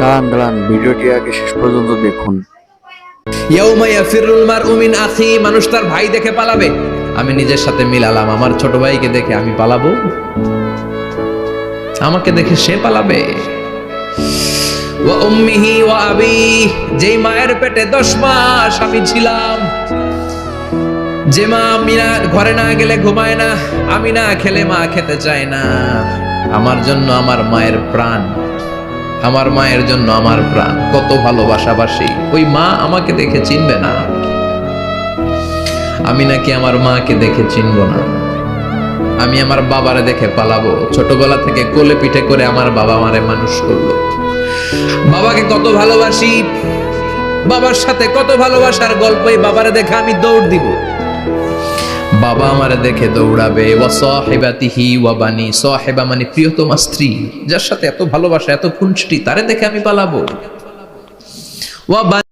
দাঁড়ান দাঁড়ান, ভিডিওটি আগে শেষ পর্যন্ত দেখুন। ইয়াউমা ইয়াফিরুল মারউ মিন আখি, মানুষ তার ভাই দেখে পালাবে। আমি নিজের সাথে মিলালাম, আমার ছোট ভাইকে দেখে আমি পালাবো? আমাকে দেখে সে পালাবে? ওয়া উম্মিহি ওয়া আবি, যেই মায়ের পেটে 10 মাস আমি ছিলাম, যে মা ঘরে না গেলে ঘুমায় না, আমি না খেলে মা খেতে চায় না, আমার জন্য আমার মায়ের প্রাণ, আমার মায়ের জন্য আমার প্রাণ, কত ভালোবাসাবাসী। ওই মা আমাকে দেখে চিনবে না, আমি নাকি আমার মাকে দেখে চিনব না। আমি আমার বাবারে দেখে পালাবো। ছোটবেলা থেকে কোলে পিঠে করে আমার বাবা আমারে মানুষ করলো, বাবাকে কত ভালোবাসি, বাবার সাথে কত ভালোবাসার গল্প, এই বাবারে দেখে আমি দৌড় দিব, বাবা আমারে দেখে দৌড়াবে। ওয়া সাহিবাতিহি ওয়া বানি, সাহিবা মানে প্রিয়তমা স্ত্রী, যার সাথে এত ভালোবাসা এত খুনসুটি, তারে দেখে আমি পালাবো। ওয়া